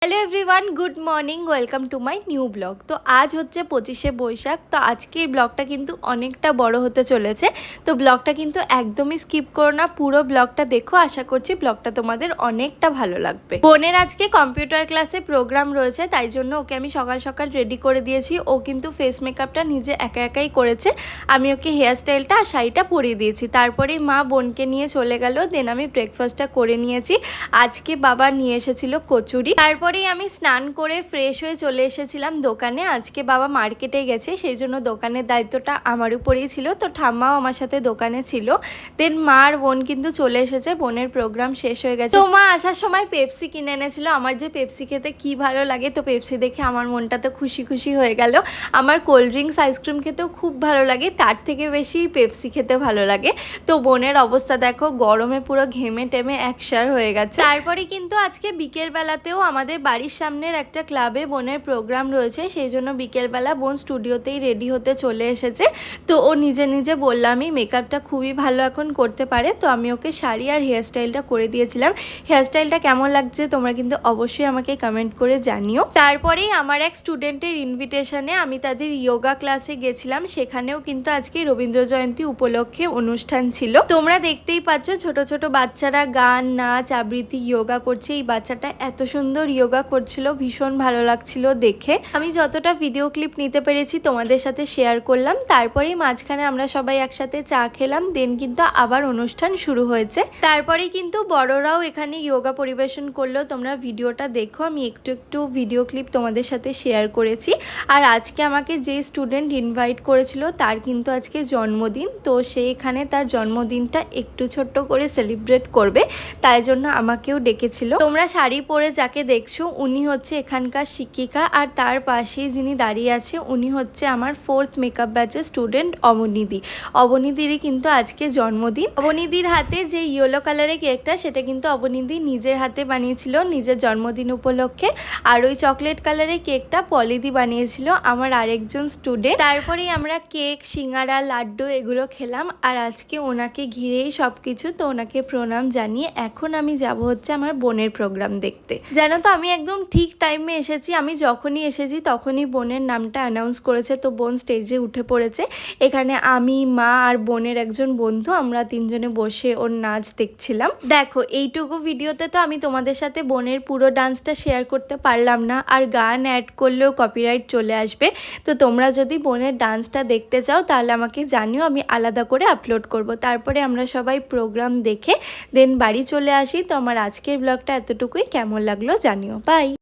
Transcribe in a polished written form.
Hello everyone, good morning, welcome to my new blog. তো আজ হচ্ছে 25শে বৈশাখ। তো আজকের ব্লগটা কিন্তু অনেকটা বড় হতে চলেছে। তো ব্লগটা কিন্তু একদমই স্কিপ করো না, পুরো ব্লগটা দেখো। আশা করছি ব্লগটা তোমাদের অনেকটা ভালো লাগবে। বোনের আজকে কম্পিউটার ক্লাসে প্রোগ্রাম রয়েছে, তাই জন্য ওকে আমি সকাল সকাল রেডি করে দিয়েছি। ও কিন্তু ফেস মেকআপটা নিজে একা একাই করেছে। আমি ওকে হেয়ার স্টাইলটা আর শাড়িটা পরিয়ে দিয়েছি। তারপরে মা বোনকে নিয়ে চলে গেল। দেন আমি ব্রেকফাস্টটা করে নিয়েছি। আজকে বাবা নিয়ে এসেছিল কচুরি। তারপরেই আমি স্নান করে ফ্রেশ হয়ে চলে এসেছিলাম দোকানে। আজকে বাবা মার্কেটে গেছে, সেই জন্য দোকানের দায়িত্বটা আমার উপরেই ছিল। তো ঠাম্মাও আমার সাথে দোকানে ছিল। দেন মা আর বোন কিন্তু চলে এসেছে, বোনের প্রোগ্রাম শেষ হয়ে গেছে। তো মা আসার সময় পেপসি কিনে এনেছিল। আমার যে পেপসি খেতে কি ভালো লাগে, তো পেপসি দেখে আমার মনটা তো খুশি খুশি হয়ে গেল। আমার কোল্ড ড্রিঙ্কস আইসক্রিম খেতেও খুব ভালো লাগে, তার থেকে বেশি পেপসি খেতে ভালো লাগে। তো বোনের অবস্থা দেখো, গরমে পুরো ঘেমে টেমে একসার হয়ে গেছে। তারপরে কিন্তু আজকে বিকেলবেলাতেও আমাদের বাড়ির সামনের একটা ক্লাবে বোনের প্রোগ্রাম রয়েছে, সেই জন্য বিকেলবেলা বোন স্টুডিওতেই রেডি হতে চলে এসেছে। তো ও নিজে নিজে বললামই মেকআপটা খুবই ভালো এখন করতে পারে। তো আমি ওকে শাড়ি আর হেয়ার স্টাইলটা করে দিয়েছিলাম। হেয়ার স্টাইলটা কেমন লাগছে তোমরা কিন্তু অবশ্যই আমাকে কমেন্ট করে জানিও। তারপরেই আমার এক স্টুডেন্টের ইনভিটেশনে আমি তাদের ইয়োগা ক্লাসে গেছিলাম। সেখানেও কিন্তু আজকে রবীন্দ্র জয়ন্তী উপলক্ষে অনুষ্ঠান ছিল। তোমরা দেখতেই পাচ্ছ ছোট ছোট বাচ্চারা গান, নাচ, আবৃত্তি, ইয়োগা করছে। এই বাচ্চাটা এত সুন্দর ইয়োগা করছিল, ভীষণ ভালো লাগছিল দেখে। আমি যতটা ভিডিও ক্লিপ নিতে পেরেছি তোমাদের সাথে শেয়ার করলাম। তারপরেই মাঝখানে আমরা সবাই একসাথে চা খেলাম। দেন কিন্তু আবার অনুষ্ঠান শুরু হয়েছে। তারপরে কিন্তু বড়রাও এখানে ইয়োগা পরিবেশন করলো। তোমরা ভিডিওটা দেখো, আমি একটু একটু ভিডিও ক্লিপ তোমাদের সাথে শেয়ার করেছি। আর আজকে আমাকে যে স্টুডেন্ট ইনভাইট করেছিল তার কিন্তু আজকে জন্মদিন। তো সে এখানে তার জন্মদিনটা একটু ছোট্ট করে সেলিব্রেট করবে, তাই জন্য আমাকেও ডেকেছিল। তোমরা শাড়ি পরে যাকে দেখছো উনি হচ্ছে এখানকার শিক্ষিকা, আর তার পাশেই যিনি দাঁড়িয়ে আছে উনি হচ্ছে আমার 4th মেকআপ ব্যাচের স্টুডেন্ট অবনীদি। অবনীদিরই কিন্তু আজকে জন্মদিন। অবনীদির হাতে যে ইয়েলো কালারের কেকটা, সেটা কিন্তু অবনীদি নিজের হাতে বানিয়েছিল নিজের জন্মদিন উপলক্ষে। আর ওই চকলেট কালারের কেকটা পলিদি বানিয়েছিল আমার আরেকজন স্টুডেন্ট। তারপরেই আমরা কেক, সিঙ্গারা, লাড্ডু এগুলো খেলাম। আর আজকে ওনাকে ঘিরেই সব কিছু। তো ওনাকে প্রণাম জানিয়ে এখন আমি যাব হচ্ছে আমার বোনের প্রোগ্রাম দেখতে। জানো তো আমি একদম ঠিক টাইমে এসেছি। আমি যখনই এসেছি তখনই বোনের নামটা অ্যানাউন্স করেছে। তো বোন স্টেজে উঠে পড়েছে। এখানে আমি, মা আর বোনের একজন বন্ধু, আমরা তিনজনে বসে ওর নাচ দেখছিলাম। দেখো এইটুকু ভিডিওতে তো আমি তোমাদের সাথে বোনের পুরো ডান্সটা শেয়ার করতে পারলাম না, আর গান অ্যাড করলেও কপিরাইট চলে আসবে। তো তোমরা যদি বোনের ডান্সটা দেখতে চাও তাহলে আমাকে জানিও, আমি আলাদা করে আপলোড করব। তারপরে আমরা সবাই প্রোগ্রাম দেখে দেন বাড়ি চলে আসি। তো আমার আজকের ব্লগটা এতটুকুই। কেমন লাগলো জানিও। বাই।